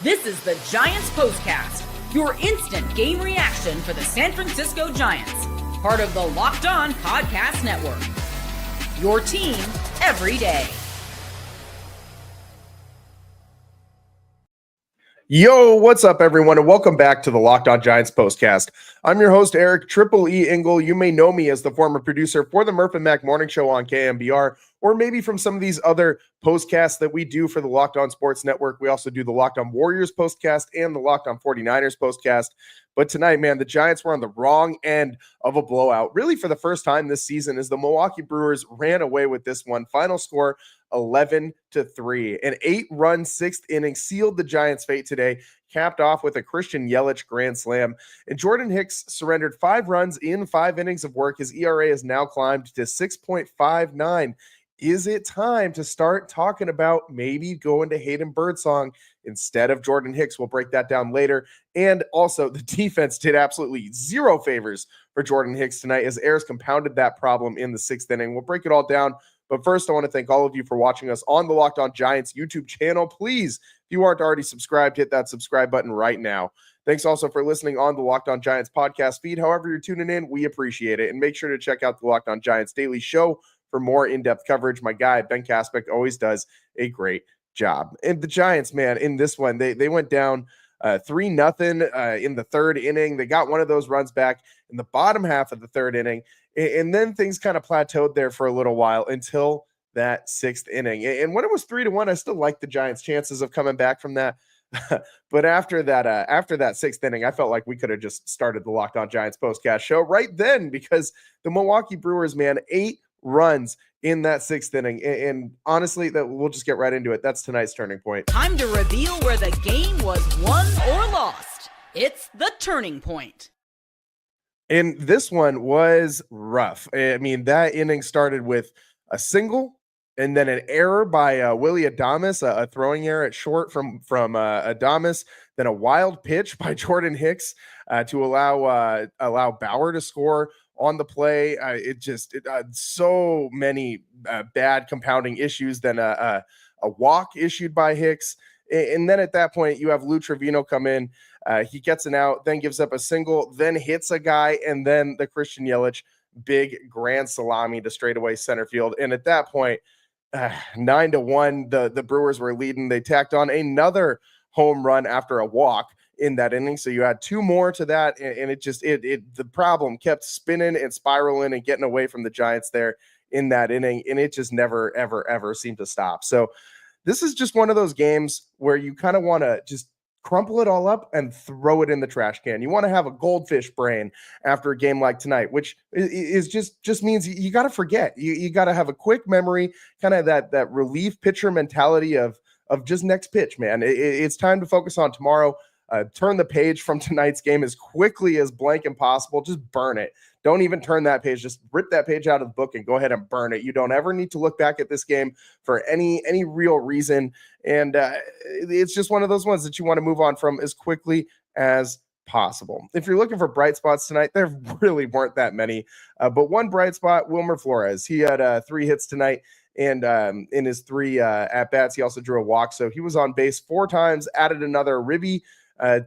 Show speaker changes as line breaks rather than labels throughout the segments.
This is the Giants Postcast, your instant game reaction for the San Francisco Giants, part of the Locked On Podcast Network. Your team every day.
Yo, what's up, everyone, and welcome back to the Locked On Giants Postcast. I'm your host, Eric Triple E Engel. You may know me as the former producer for the Murph and Mac Morning Show on KMBR, or maybe from some of these other postcasts that we do for the Locked On Sports Network. We also do the Locked On Warriors postcast and the Locked On 49ers postcast. But tonight, man, the Giants were on the wrong end of a blowout, really for the first time this season, as the Milwaukee Brewers ran away with this one. Final score, 11-3. An 8-run sixth inning sealed the Giants' fate today, capped off with a Christian Yelich grand slam. And Jordan Hicks surrendered 5 runs in 5 innings of work. His ERA has now climbed to 6.59. Is it time to start talking about maybe going to Hayden Birdsong instead of Jordan Hicks? We'll break that down later. And also, the defense did absolutely zero favors for Jordan Hicks tonight as Ayers compounded that problem in the 6th inning. We'll break it all down. But first, I want to thank all of you for watching us on the Locked On Giants YouTube channel. Please, if you aren't already subscribed, hit that subscribe button right now. Thanks also for listening on the Locked On Giants podcast feed. However you're tuning in, we appreciate it. And make sure to check out the Locked On Giants Daily Show for more in-depth coverage. My guy, Ben Kaspick, always does a great job. And the Giants, man, in this one, they went down 3-0 in the 3rd inning. They got one of those runs back in the bottom half of the 3rd inning. And then things kind of plateaued there for a little while until that 6th inning. And when it was 3-1, I still liked the Giants' chances of coming back from that. But after that 6th inning, I felt like we could have just started the Locked On Giants postcast show right then, because the Milwaukee Brewers, man, 8 runs in that 6th inning. And honestly, that we'll just get right into it. That's tonight's turning point.
Time to reveal where the game was won or lost. It's the turning point.
And this one was rough. I mean, that inning started with a single and then an error by Willy Adames, a throwing error at short from Adames, then a wild pitch by Jordan Hicks to allow Bauer to score on the play. So many bad compounding issues, then a walk issued by Hicks. And then at that point, you have Lou Trevino come in. He gets an out, then gives up a single, then hits a guy, and then the Christian Yelich big grand salami to straightaway center field. And at that point, 9-1, the Brewers were leading. They tacked on another home run after a walk in that inning. So you add 2 more to that, and the problem kept spinning and spiraling and getting away from the Giants there in that inning, and it just never, ever, ever seemed to stop. So this is just one of those games where you kind of want to just crumple it all up and throw it in the trash can. You want to have a goldfish brain after a game like tonight, which is just means you got to forget. You got to have a quick memory, kind of that relief pitcher mentality of just next pitch, man. It's time to focus on tomorrow. Turn the page from tonight's game as quickly as blank and possible. Just burn it. Don't even turn that page. Just rip that page out of the book and go ahead and burn it. You don't ever need to look back at this game for any real reason. And it's just one of those ones that you want to move on from as quickly as possible. If you're looking for bright spots tonight, there really weren't that many. But one bright spot, Wilmer Flores. He had 3 hits tonight. And in his 3 at-bats, he also drew a walk. So he was on base 4 times, added another ribby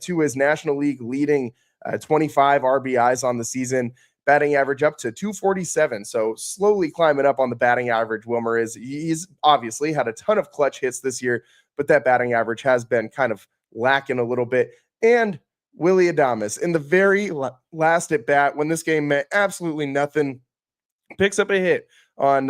to his National League leading 25 RBIs on the season, batting average up to 247. So slowly climbing up on the batting average. Wilmer he's obviously had a ton of clutch hits this year, but that batting average has been kind of lacking a little bit. And Willy Adames, in the very last at bat, when this game meant absolutely nothing, picks up a hit on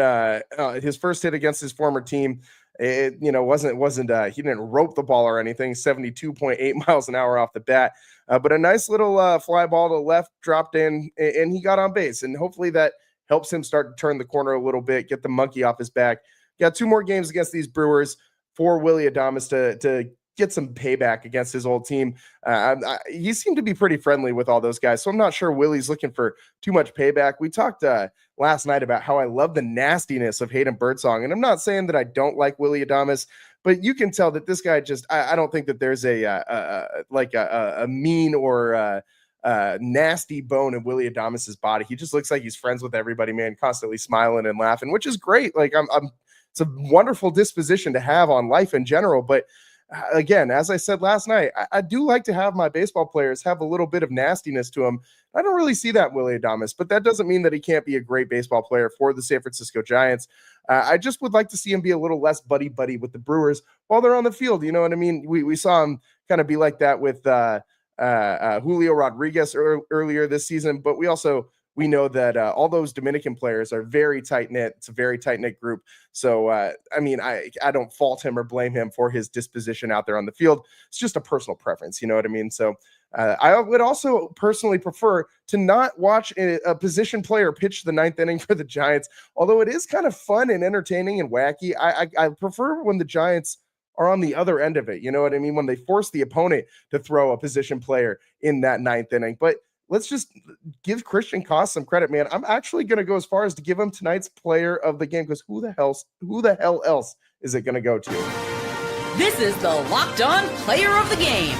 his first hit against his former team. It wasn't he didn't rope the ball or anything. 72.8 miles an hour off the bat, but a nice little fly ball to left dropped in, and he got on base. And hopefully that helps him start to turn the corner a little bit, get the monkey off his back. Got 2 more games against these Brewers for Willy Adames to get some payback against his old team. He seemed to be pretty friendly with all those guys, so I'm not sure Willy's looking for too much payback. We talked last night about how I love the nastiness of Hayden Birdsong, and I'm not saying that I don't like Willy Adames, but you can tell that this guy just I don't think that there's a mean or nasty bone in Willy Adames's body. He just looks like he's friends with everybody, man, constantly smiling and laughing, which is great. Like it's a wonderful disposition to have on life in general, but again, as I said last night, I do like to have my baseball players have a little bit of nastiness to them. I don't really see that in Willy Adames, but that doesn't mean that he can't be a great baseball player for the San Francisco Giants. I just would like to see him be a little less buddy-buddy with the Brewers while they're on the field. You know what I mean? We saw him kind of be like that with Julio Rodriguez earlier this season, but we know that all those Dominican players are very tight-knit. It's a very tight-knit group. So, I don't fault him or blame him for his disposition out there on the field. It's just a personal preference. You know what I mean? So I would also personally prefer to not watch a position player pitch the ninth inning for the Giants, although it is kind of fun and entertaining and wacky. I prefer when the Giants are on the other end of it. You know what I mean? When they force the opponent to throw a position player in that ninth inning. But let's just give Christian Koss some credit, man. I'm actually going to go as far as to give him tonight's player of the game, because who the hell else is it going to go to?
This is the Locked On Player of the Game.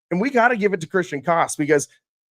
And we got to give it to Christian Koss because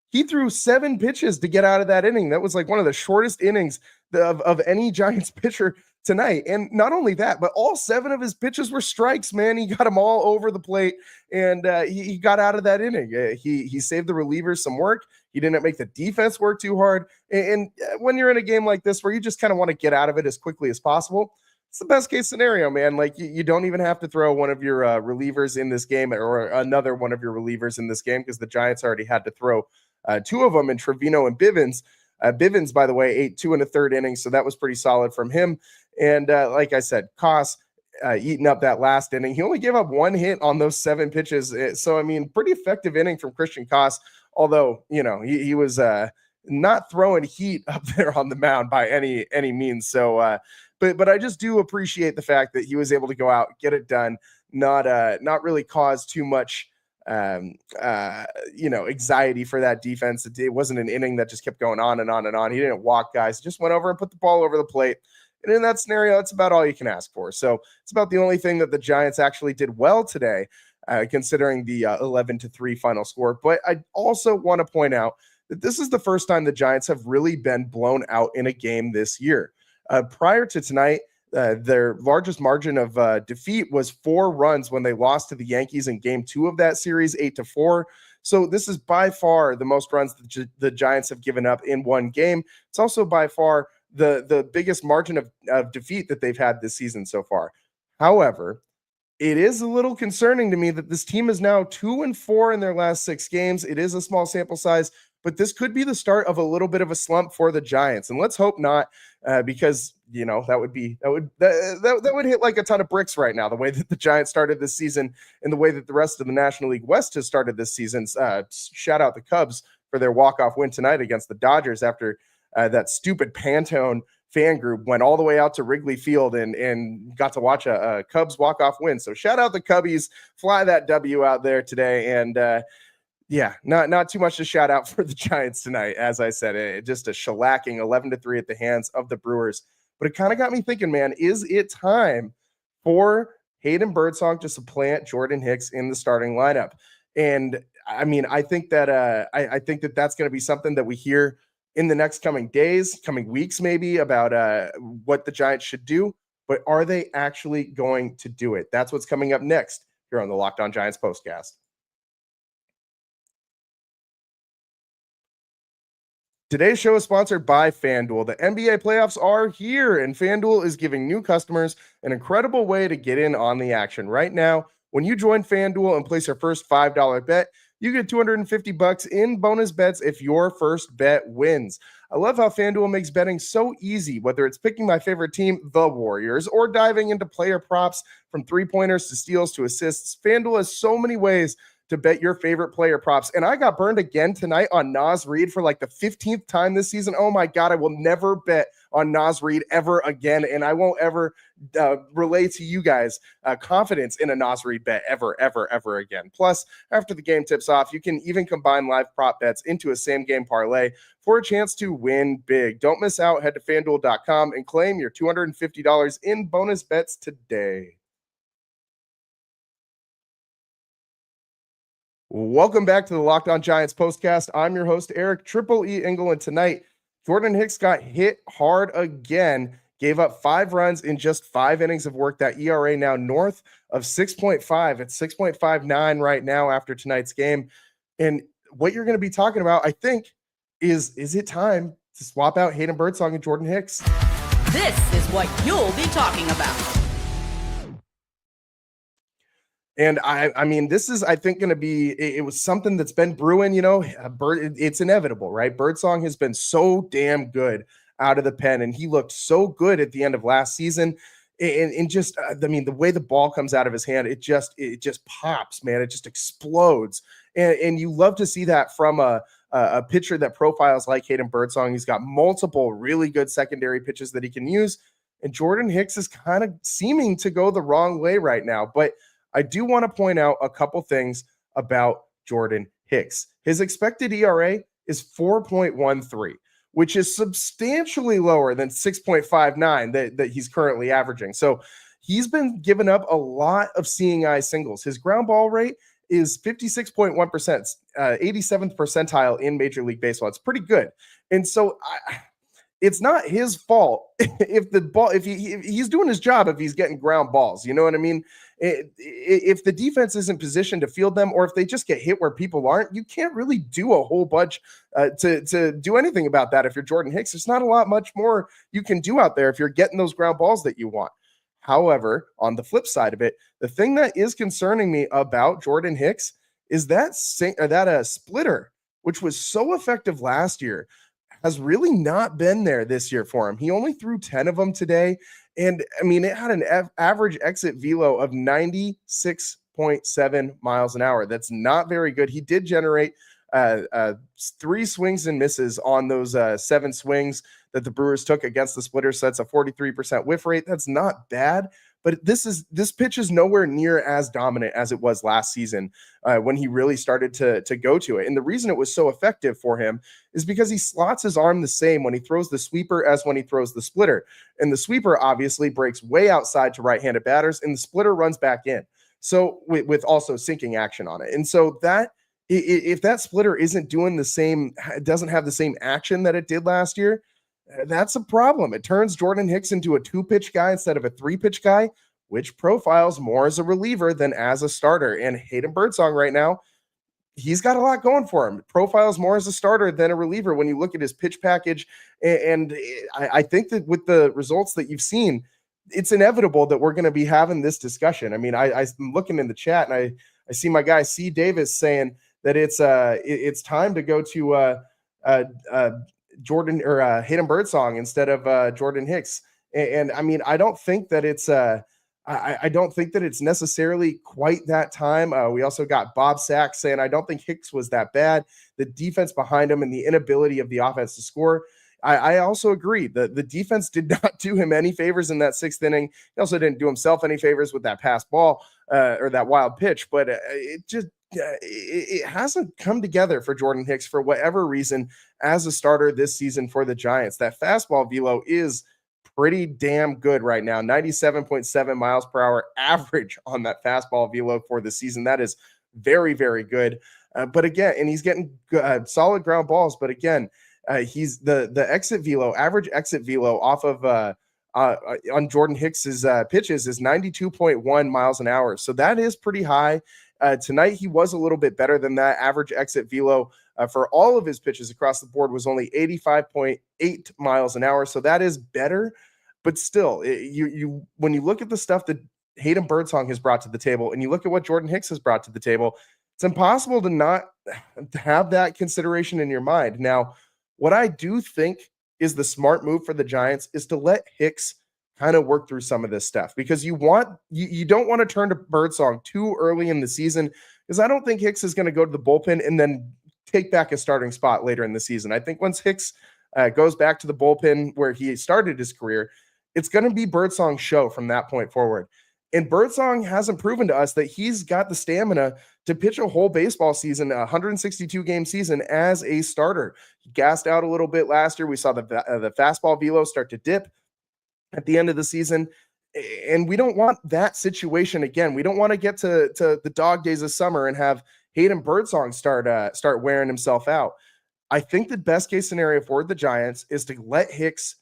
he threw 7 pitches to get out of that inning. That was like one of the shortest innings of any Giants pitcher tonight. And not only that, but all 7 of his pitches were strikes, man. He got them all over the plate, and he got out of that inning. He saved the relievers some work. He didn't make the defense work too hard. And when you're in a game like this where you just kind of want to get out of it as quickly as possible, it's the best case scenario, man. Like you don't even have to throw one of your relievers in this game or another one of your relievers in this game, because the Giants already had to throw 2 of them in Trevino and Bivens. Bivens, by the way, ate 2 1/3 innings, so that was pretty solid from him. And like I said, Koss eating up that last inning. He only gave up 1 hit on those 7 pitches. So, I mean, pretty effective inning from Christian Koss, although, you know, he was not throwing heat up there on the mound by any means. So, but I just do appreciate the fact that he was able to go out, get it done, not really cause too much anxiety for that defense. It wasn't an inning that just kept going on and on and on. He didn't walk guys, just went over and put the ball over the plate. And in that scenario, it's about all you can ask for. So it's about the only thing that the Giants actually did well today, considering the 11-3 final score. But I also want to point out that this is the first time the Giants have really been blown out in a game this year. Prior to tonight, their largest margin of defeat was 4 runs when they lost to the Yankees in game 2 of that series, 8-4. So this is by far the most runs the Giants have given up in one game. It's also by far the biggest margin of defeat that they've had this season so far. However, it is a little concerning to me that this team is now 2-4 in their last 6 games. It is a small sample size, but this could be the start of a little bit of a slump for the Giants. And let's hope not, because, you know, that would hit like a ton of bricks right now, the way that the Giants started this season and the way that the rest of the National League West has started this season. Shout out the Cubs for their walk-off win tonight against the Dodgers after that stupid Pantone fan group went all the way out to Wrigley Field and got to watch a Cubs walk-off win. So shout out the Cubbies, fly that W out there today. And yeah, not too much to shout out for the Giants tonight. As I said, just a shellacking 11-3 at the hands of the Brewers. But it kind of got me thinking, man, is it time for Hayden Birdsong to supplant Jordan Hicks in the starting lineup? And I mean, I think that that's going to be something that we hear in the next coming days, coming weeks, maybe, about what the Giants should do. But are they actually going to do it? That's what's coming up next here on the Locked On Giants postcast. Today's show is sponsored by FanDuel. The NBA playoffs are here, and FanDuel is giving new customers an incredible way to get in on the action. Right now, when you join FanDuel and place your first $5 bet, you get $250 in bonus bets if your first bet wins. I love how FanDuel makes betting so easy, whether it's picking my favorite team, the Warriors, or diving into player props from three-pointers to steals to assists. FanDuel has so many ways to bet your favorite player props. And I got burned again tonight on Naz Reid for like the 15th time this season. Oh my God, I will never bet on Naz Reid ever again. And I won't ever relay to you guys confidence in a Naz Reid bet ever again. Plus, after the game tips off, you can even combine live prop bets into a same game parlay for a chance to win big. Don't miss out. Head to FanDuel.com and claim your $250 in bonus bets today. Welcome back to the Locked On Giants postcast. I'm your host, Eric Triple E Engel, and tonight, Jordan Hicks got hit hard again, gave up 5 runs in just 5 innings of work. That ERA now north of 6.5. It's 6.59 right now after tonight's game. And what you're going to be talking about, I think, is it time to swap out Hayden Birdsong and Jordan Hicks?
This is what you'll be talking about.
And I mean, this is, I think, going to be, it was something that's been brewing, it's inevitable, right? Birdsong has been so damn good out of the pen, and he looked so good at the end of last season. And just, I mean, the way the ball comes out of his hand, it just pops, man. It just explodes. And you love to see that from a pitcher that profiles like Hayden Birdsong. He's got multiple really good secondary pitches that he can use. And Jordan Hicks is kind of seeming to go the wrong way right now. But I do want to point out a couple things about Jordan Hicks. His expected ERA is 4.13, which is substantially lower than 6.59 that he's currently averaging. So he's been giving up a lot of seeing eye singles. His ground ball rate is 56.1%, 87th percentile in Major League Baseball. It's pretty good. And so it's not his fault if he's doing his job, if he's getting ground balls, you know what I mean? If the defense isn't positioned to field them, or if they just get hit where people aren't, you can't really do a whole bunch to do anything about that. If you're Jordan Hicks, there's not a lot much more you can do out there if you're getting those ground balls that you want. However, on the flip side of it, the thing that is concerning me about Jordan Hicks is that splitter, which was so effective last year, has really not been there this year for him. He only threw 10 of them today. And I mean, it had an average exit velo of 96.7 miles an hour. That's not very good. He did generate 3 swings and misses on those 7 swings that the Brewers took against the splitter. So that's a 43% whiff rate. That's not bad. But this pitch is nowhere near as dominant as it was last season when he really started to go to it. And the reason it was so effective for him is because he slots his arm the same when he throws the sweeper as when he throws the splitter. And the sweeper obviously breaks way outside to right-handed batters, and the splitter runs back in. So with also sinking action on it. And so that if that splitter isn't doing the same, doesn't have the same action that it did last year, that's a problem. It turns Jordan Hicks into a 2-pitch guy instead of a 3-pitch guy, which profiles more as a reliever than as a starter. And Hayden Birdsong right now, he's got a lot going for him. It profiles more as a starter than a reliever when you look at his pitch package. And I think that with the results that you've seen, it's inevitable that we're going to be having this discussion. I mean, I'm looking in the chat, and I see my guy C. Davis saying that it's time to go to Jordan or Hayden Birdsong instead of Jordan Hicks. And I mean, I don't think that it's I don't think that it's necessarily quite that time. We also got Bob Sachs saying, I don't think Hicks was that bad. The defense behind him and the inability of the offense to score. I also agree that the defense did not do him any favors in that 6th inning. He also didn't do himself any favors with that pass ball or that wild pitch, but it hasn't come together for Jordan Hicks for whatever reason as a starter this season for the Giants. That fastball velo is pretty damn good right now. 97.7 miles per hour average on that fastball velo for the season. That is very, very good. But again, and he's getting solid ground balls. But again, he's the exit velo, average exit velo off of on Jordan Hicks's pitches is 92.1 miles an hour. So that is pretty high. Tonight, he was a little bit better than that. Average exit velo for all of his pitches across the board was only 85.8 miles an hour. So that is better. But still, you when you look at the stuff that Hayden Birdsong has brought to the table and you look at what Jordan Hicks has brought to the table, it's impossible to not have that consideration in your mind. Now, what I do think is the smart move for the Giants is to let Hicks kind of work through some of this stuff, because you don't want to turn to Birdsong too early in the season, because I don't think Hicks is going to go to the bullpen and then take back a starting spot later in the season. I think once Hicks goes back to the bullpen where he started his career, it's going to be Birdsong's show from that point forward. And Birdsong hasn't proven to us that he's got the stamina to pitch a whole baseball season, a 162-game season as a starter. He gassed out a little bit last year. We saw the fastball velo start to dip at the end of the season. And we don't want that situation again. We don't want to get to the dog days of summer and have Hayden Birdsong start wearing himself out. I think the best case scenario for the Giants is to let Hicks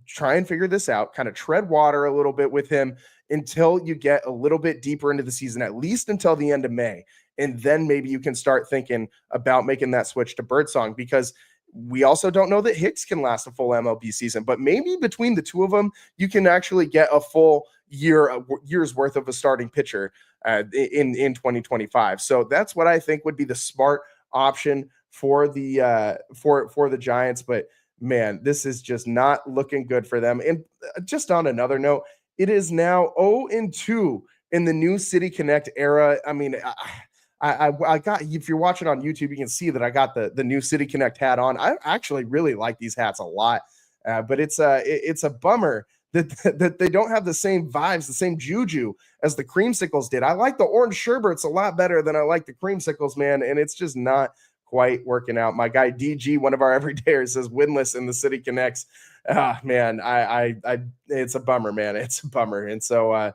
try and figure this out, kind of tread water a little bit with him until you get a little bit deeper into the season, at least until the end of May. And then maybe you can start thinking about making that switch to Birdsong, because we also don't know that Hicks can last a full MLB season, but maybe between the two of them, you can actually get a full year's worth of a starting pitcher in 2025. So that's what I think would be the smart option for the for the Giants. But man, this is just not looking good for them. And just on another note, it is now 0-2 in the new City Connect era. I mean, I got, if you're watching on YouTube, you can see that I got the new City Connect hat on. I actually really like these hats a lot, but it's a bummer that they don't have the same vibes, the same juju as the creamsicles did. I like the orange sherbets a lot better than I like the creamsicles, man, and it's just not quite working out. My guy DG, one of our everydayers, says winless in the City Connects. Man, I it's a bummer, man. It's a bummer. And so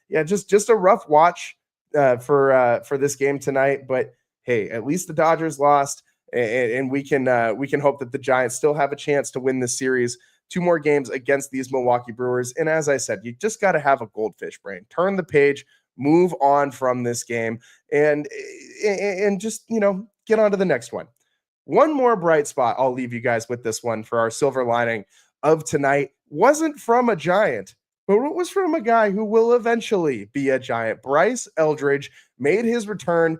yeah, just a rough watch for this game tonight. But hey, at least the Dodgers lost, and we can hope that the Giants still have a chance to win this series. 2 more games against these Milwaukee Brewers. And as I said, you just got to have a goldfish brain. Turn the page, move on from this game, and just, get on to the next one. One more bright spot, I'll leave you guys with this one for our silver lining of tonight, wasn't from a Giant, but it was from a guy who will eventually be a Giant. Bryce Eldridge made his return.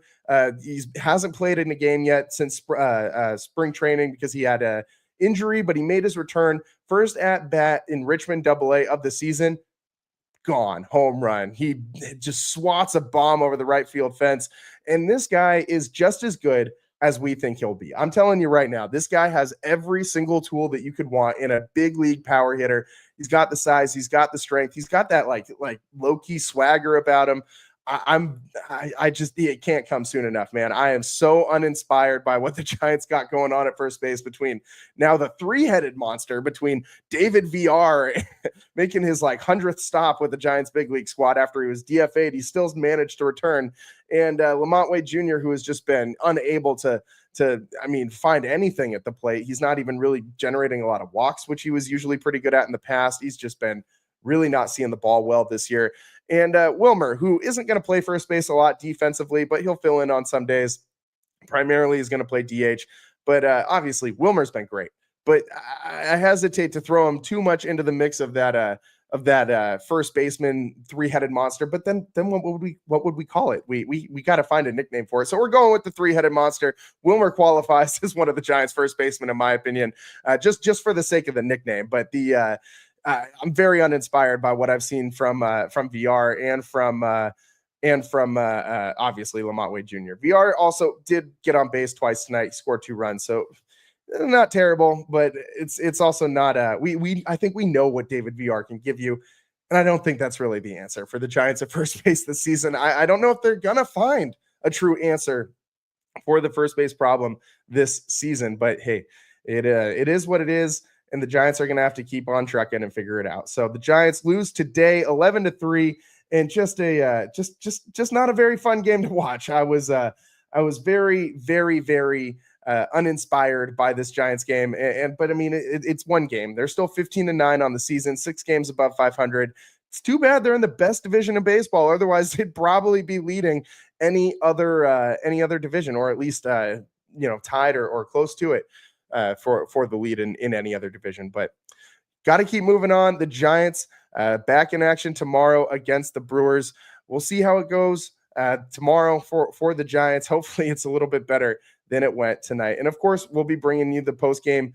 He hasn't played in a game yet since spring training because he had a injury, but he made his return. First at bat in Richmond AA of the season. Gone, home run. He just swats a bomb over the right field fence. And this guy is just as good as we think he'll be. I'm telling you right now, this guy has every single tool that you could want in a big league power hitter. He's got the size, he's got the strength, he's got that like low-key swagger about him. It can't come soon enough, man. I am so uninspired by what the Giants got going on at first base, between now the 3-headed monster between David VR making his 100th stop with the Giants big league squad after he was DFA'd. He still managed to return. And Lamont Wade Jr., who has just been unable to find anything at the plate. He's not even really generating a lot of walks, which he was usually pretty good at in the past. He's just been really not seeing the ball well this year. And Wilmer, who isn't going to play first base a lot defensively, but he'll fill in on some days. Primarily is going to play DH. But obviously, Wilmer's been great. But I hesitate to throw him too much into the mix of that first baseman 3-headed monster. But then what would we call it? We got to find a nickname for it. So we're going with the 3-headed monster. Wilmer qualifies as one of the Giants' first basemen, in my opinion, just for the sake of the nickname. But I'm very uninspired by what I've seen from VR and from obviously Lamont Wade Jr. VR also did get on base twice tonight. He scored 2 runs, so not terrible, but it's also not I think we know what David VR can give you, and I don't think that's really the answer for the Giants at first base this season. I don't know if they're gonna find a true answer for the first base problem this season, but hey, it is what it is. And the Giants are going to have to keep on trucking and figure it out. So the Giants lose today, 11-3, and just not a very fun game to watch. I was very, very, very uninspired by this Giants game. But I mean, it's one game. They're still 15-9 on the season, 6 games above 500. It's too bad they're in the best division of baseball. Otherwise, they'd probably be leading any other division, or at least tied or close to it. For the lead in any other division. But got to keep moving on. The Giants back in action tomorrow against the Brewers. We'll see how it goes tomorrow for the Giants. Hopefully it's a little bit better than it went tonight. And of course, we'll be bringing you the post-game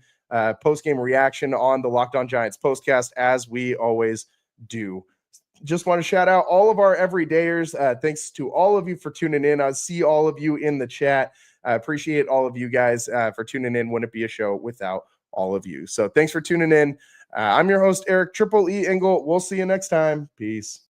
reaction on the Locked On Giants postcast, as we always do. Just want to shout out all of our everydayers. Thanks to all of you for tuning in. I see all of you in the chat. I appreciate all of you guys for tuning in. Wouldn't be a show without all of you. So thanks for tuning in. I'm your host, Eric Triple E Engel. We'll see you next time. Peace.